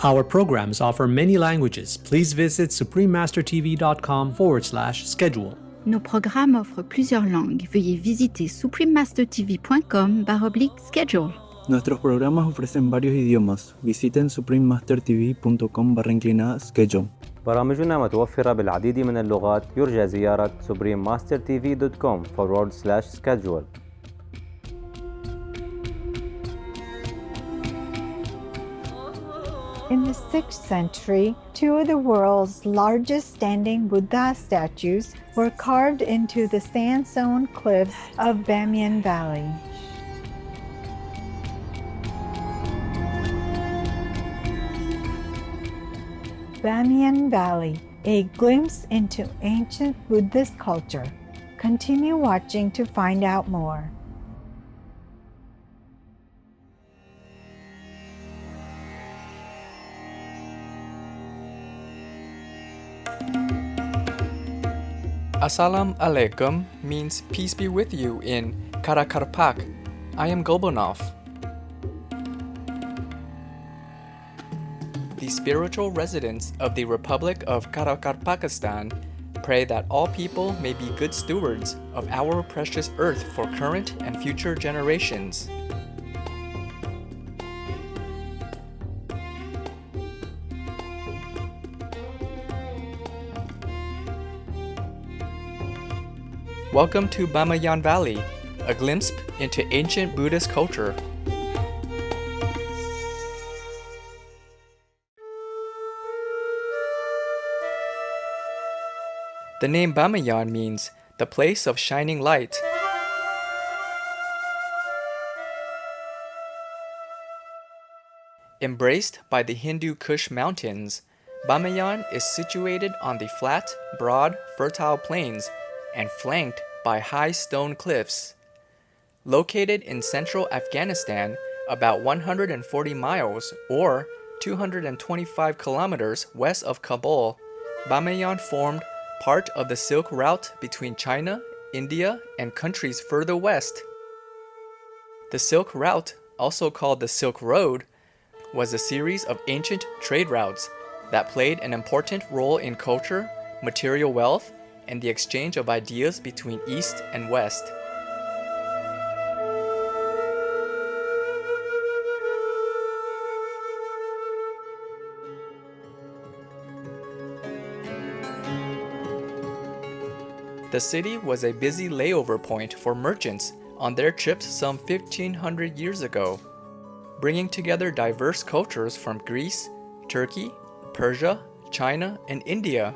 Our programs offer many languages. Please visit suprememastertv.com/schedule. Nos programmes offrent plusieurs langues. Veuillez visiter suprememastertv.com/schedule. Nuestros programas ofrecen varios idiomas. Visiten suprememastertv.com/schedule. برامجنا متوفرة بالعديد من اللغات. يرجى زيارة suprememastertv.com/schedule. In the 6th century, two of the world's largest standing Buddha statues were carved into the sandstone cliffs of Bamiyan Valley. Bamiyan Valley, a glimpse into ancient Buddhist culture. Continue watching to find out more. Assalamu alaikum means peace be with you in Karakarpak. I am Golbanov. The spiritual residents of the Republic of Karakarpakistan pray that all people may be good stewards of our precious earth for current and future generations. Welcome to Bamiyan Valley, a glimpse into ancient Buddhist culture. The name Bamiyan means the place of shining light. Embraced by the Hindu Kush mountains, Bamiyan is situated on the flat, broad, fertile plains and flanked by high stone cliffs. Located in central Afghanistan, about 140 miles or 225 kilometers west of Kabul, Bamiyan formed part of the Silk Route between China, India, and countries further west. The Silk Route, also called the Silk Road, was a series of ancient trade routes that played an important role in culture, material wealth, and the exchange of ideas between East and West. The city was a busy layover point for merchants on their trips some 1,500 years ago, bringing together diverse cultures from Greece, Turkey, Persia, China, and India.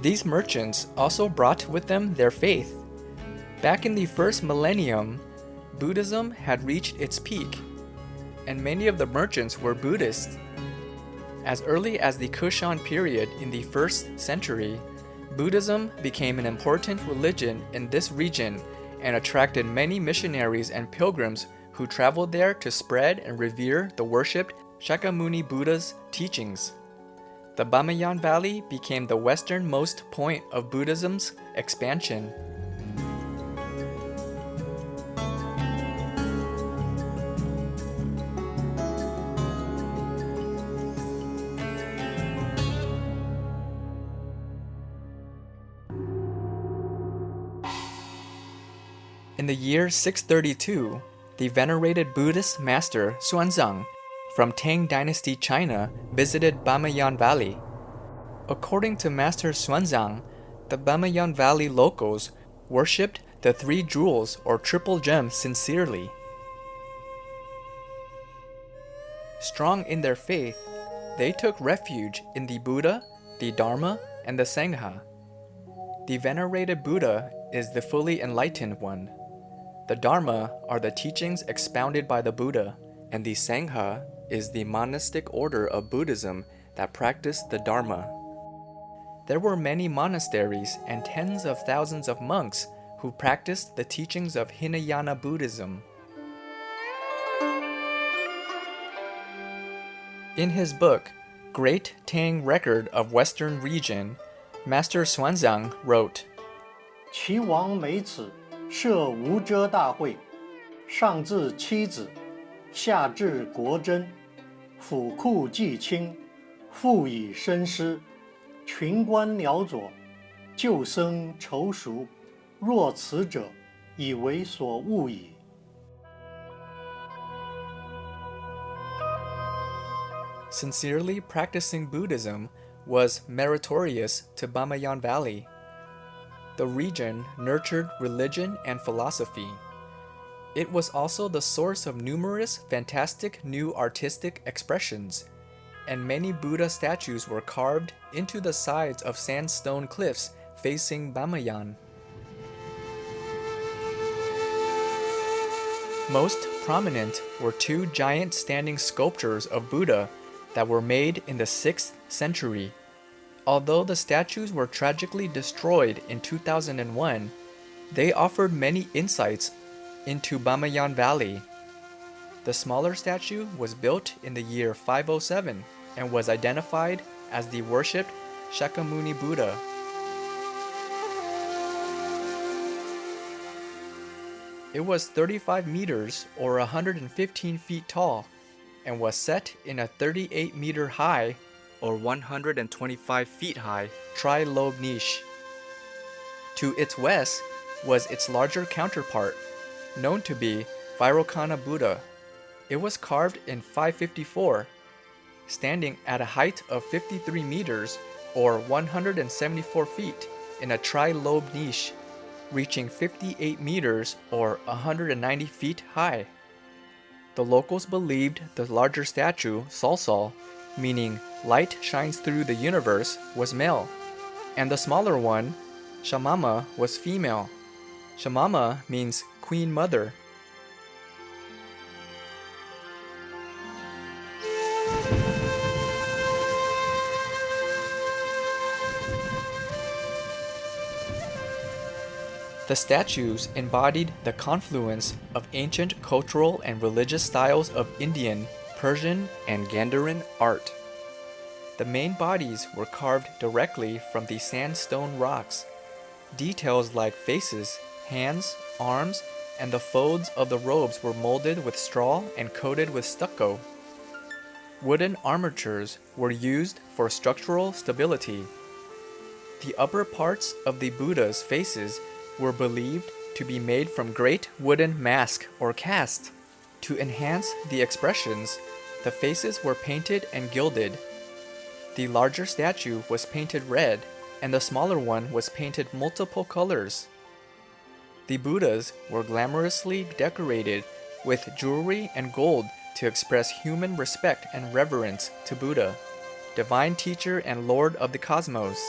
These merchants also brought with them their faith. Back in the first millennium, Buddhism had reached its peak, and many of the merchants were Buddhists. As early as the Kushan period in the 1st century, Buddhism became an important religion in this region and attracted many missionaries and pilgrims who traveled there to spread and revere the worshipped Shakyamuni Buddha's teachings. The Bamiyan Valley became the westernmost point of Buddhism's expansion. In the year 632, the venerated Buddhist master Xuanzang from Tang Dynasty China visited Bamiyan Valley. According to Master Xuanzang, the Bamiyan Valley locals worshipped the three jewels or triple gems sincerely. Strong in their faith, they took refuge in the Buddha, the Dharma, and the Sangha. The venerated Buddha is the fully enlightened one. The Dharma are the teachings expounded by the Buddha, and the Sangha is the monastic order of Buddhism that practiced the Dharma. There were many monasteries and tens of thousands of monks who practiced the teachings of Hinayana Buddhism. In his book, Great Tang Record of Western Region, Master Xuanzang wrote, 齐王梅子设无遮大会，上至妻子，下至国珍，府库既清，复以身师，群官僚佐，旧僧仇熟，若此者，以为所恶矣。Sincerely practicing Buddhism was meritorious to Bamiyan Valley. The region nurtured religion and philosophy. It was also the source of numerous fantastic new artistic expressions, and many Buddha statues were carved into the sides of sandstone cliffs facing Bamiyan. Most prominent were two giant standing sculptures of Buddha that were made in the 6th century. Although the statues were tragically destroyed in 2001, they offered many insights into Bamiyan Valley. The smaller statue was built in the year 507 and was identified as the worshipped Shakyamuni Buddha. It was 35 meters or 115 feet tall and was set in a 38-meter high or 125 feet high tri-lobe niche. To its west was its larger counterpart, known to be Vairocana Buddha. It was carved in 554, standing at a height of 53 meters or 174 feet in a tri-lobe niche, reaching 58 meters or 190 feet high. The locals believed the larger statue, Salsal, meaning light shines through the universe, was male, and the smaller one, Shamama, was female. Shamama means Queen Mother. The statues embodied the confluence of ancient cultural and religious styles of Indian, Persian, and Gandharan art. The main bodies were carved directly from the sandstone rocks. Details like faces, hands, arms, and the folds of the robes were molded with straw and coated with stucco. Wooden armatures were used for structural stability. The upper parts of the Buddha's faces were believed to be made from great wooden mask or cast. To enhance the expressions, the faces were painted and gilded. The larger statue was painted red, and the smaller one was painted multiple colors. The Buddhas were glamorously decorated with jewelry and gold to express human respect and reverence to Buddha, divine teacher and lord of the cosmos.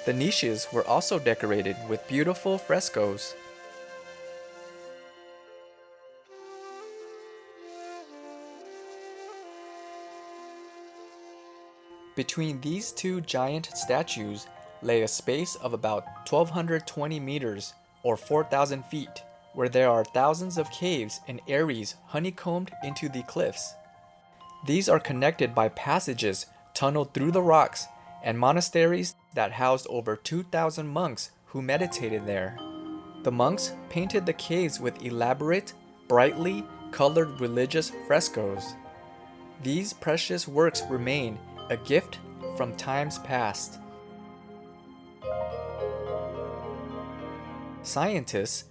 The niches were also decorated with beautiful frescoes. Between these two giant statues lay a space of about 1,220 meters or 4,000 feet, where there are thousands of caves and aeries honeycombed into the cliffs. These are connected by passages tunneled through the rocks and monasteries that housed over 2,000 monks who meditated there. The monks painted the caves with elaborate, brightly colored religious frescoes. These precious works remain a gift from times past. Scientists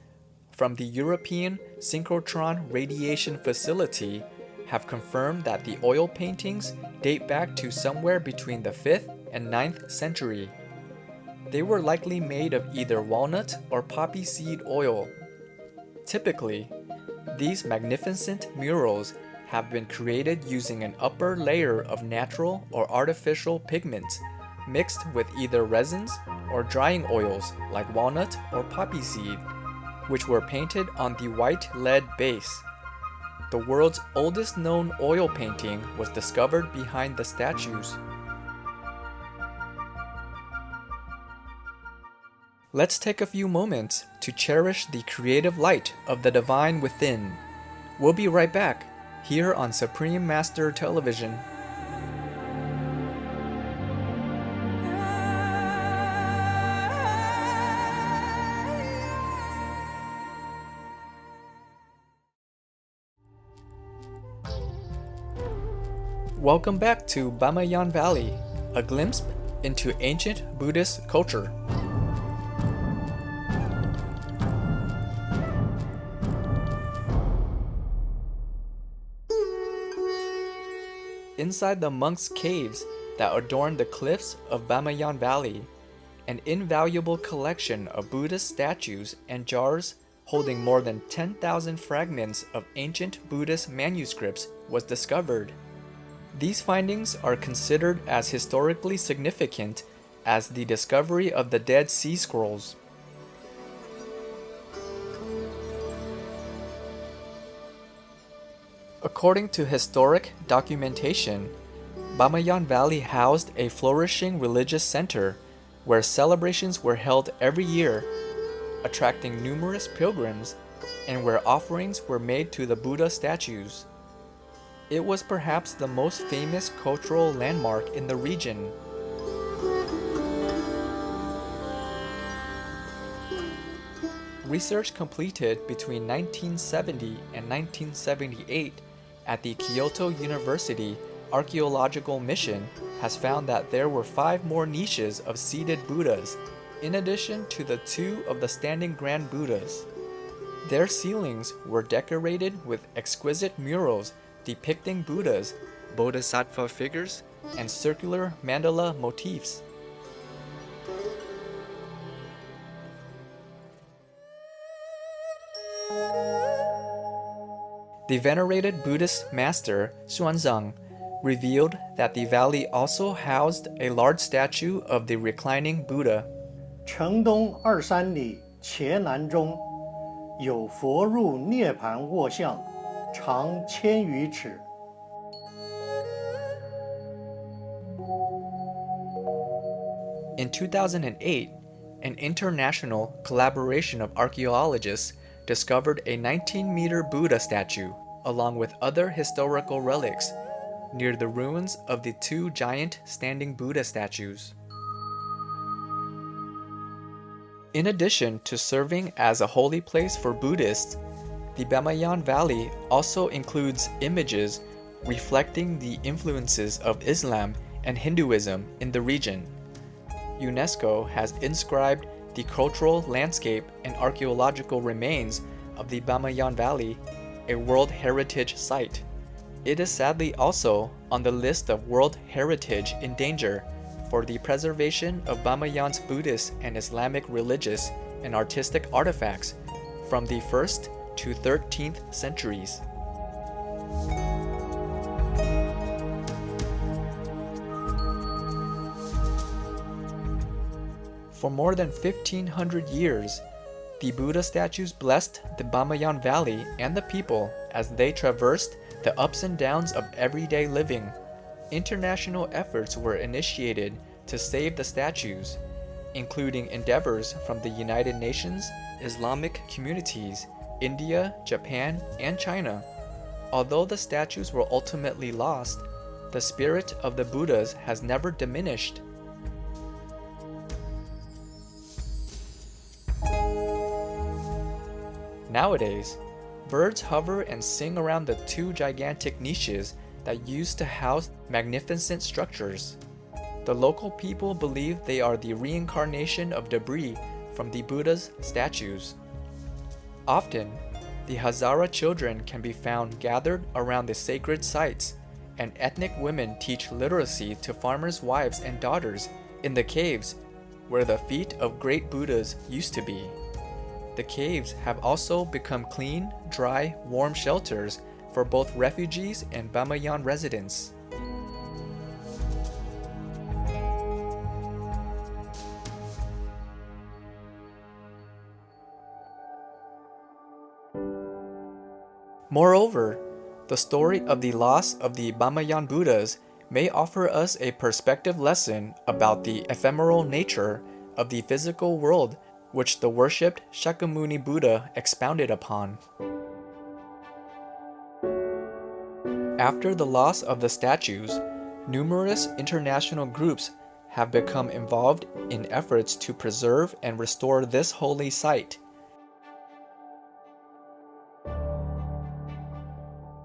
from the European Synchrotron Radiation Facility have confirmed that the oil paintings date back to somewhere between the 5th and 9th century. They were likely made of either walnut or poppy seed oil. Typically, these magnificent murals have been created using an upper layer of natural or artificial pigment mixed with either resins or drying oils like walnut or poppy seed, which were painted on the white lead base. The world's oldest known oil painting was discovered behind the statues. Let's take a few moments to cherish the creative light of the divine within. We'll be right back here on Supreme Master Television. Welcome back to Bamiyan Valley, a glimpse into ancient Buddhist culture. Inside the monks' caves that adorn the cliffs of Bamiyan Valley, an invaluable collection of Buddhist statues and jars holding more than 10,000 fragments of ancient Buddhist manuscripts was discovered. These findings are considered as historically significant as the discovery of the Dead Sea Scrolls. According to historic documentation, Bamiyan Valley housed a flourishing religious center where celebrations were held every year, attracting numerous pilgrims, and where offerings were made to the Buddha statues. It was perhaps the most famous cultural landmark in the region. Research completed between 1970 and 1978 at the Kyoto University Archaeological Mission has found that there were 5 more niches of seated Buddhas, in addition to the 2 of the standing Grand Buddhas. Their ceilings were decorated with exquisite murals depicting Buddhas, Bodhisattva figures, and circular mandala motifs. The venerated Buddhist master Xuanzang revealed that the valley also housed a large statue of the reclining Buddha. 城东23里茄南中，有佛入涅盘卧像，长1000余尺。In 2008, an international collaboration of archaeologists discovered a 19-meter Buddha statue, along with other historical relics, near the ruins of the 2 giant standing Buddha statues. In addition to serving as a holy place for Buddhists, the Bamiyan Valley also includes images reflecting the influences of Islam and Hinduism in the region. UNESCO has inscribed the cultural landscape and archaeological remains of the Bamiyan Valley a World Heritage Site. It is sadly also on the list of World Heritage in danger for the preservation of Bamiyan's Buddhist and Islamic religious and artistic artifacts from the 1st to 13th centuries. For more than 1,500 years, the Buddha statues blessed the Bamiyan Valley and the people as they traversed the ups and downs of everyday living. International efforts were initiated to save the statues, including endeavors from the United Nations, Islamic communities, India, Japan, and China. Although the statues were ultimately lost, the spirit of the Buddhas has never diminished. Nowadays, birds hover and sing around the 2 gigantic niches that used to house magnificent structures. The local people believe they are the reincarnation of debris from the Buddha's statues. Often, the Hazara children can be found gathered around the sacred sites, and ethnic women teach literacy to farmers' wives and daughters in the caves where the feet of great Buddhas used to be. The caves have also become clean, dry, warm shelters for both refugees and Bamiyan residents. Moreover, the story of the loss of the Bamiyan Buddhas may offer us a perspective lesson about the ephemeral nature of the physical world which the worshipped Shakyamuni Buddha expounded upon. After the loss of the statues, numerous international groups have become involved in efforts to preserve and restore this holy site.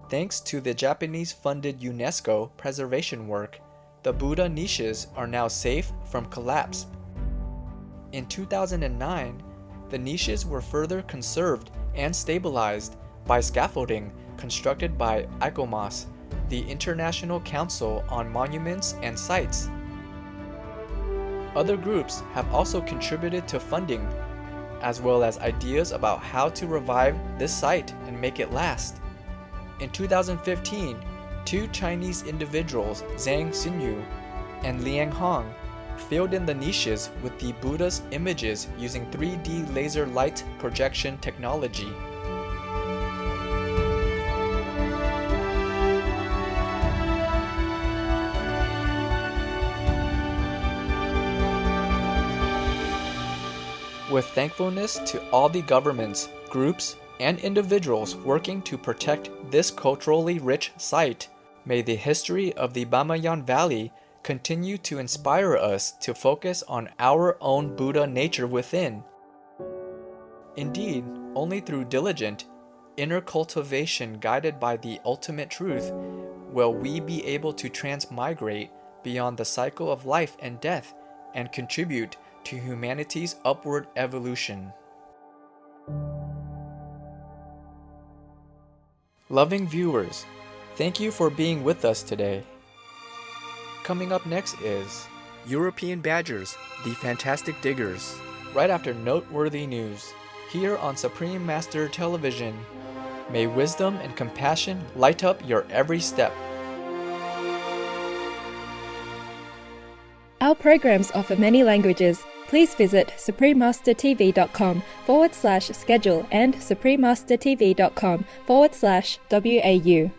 Thanks to the Japanese-funded UNESCO preservation work, the Buddha niches are now safe from collapse. In 2009, the niches were further conserved and stabilized by scaffolding constructed by ICOMOS, the International Council on Monuments and Sites. Other groups have also contributed to funding, as well as ideas about how to revive this site and make it last. In 2015, two Chinese individuals, Zhang Xinyu and Liang Hong, filled in the niches with the Buddha's images using 3D laser light projection technology. With thankfulness to all the governments, groups, and individuals working to protect this culturally rich site, may the history of the Bamiyan Valley continue to inspire us to focus on our own Buddha nature within. Indeed, only through diligent, inner cultivation guided by the ultimate truth will we be able to transmigrate beyond the cycle of life and death and contribute to humanity's upward evolution. Loving viewers, thank you for being with us today. Coming up next is European Badgers, the Fantastic Diggers, right after noteworthy news, here on Supreme Master Television. May wisdom and compassion light up your every step. Our programs offer many languages. Please visit suprememastertv.com/schedule and suprememastertv.com/WAU.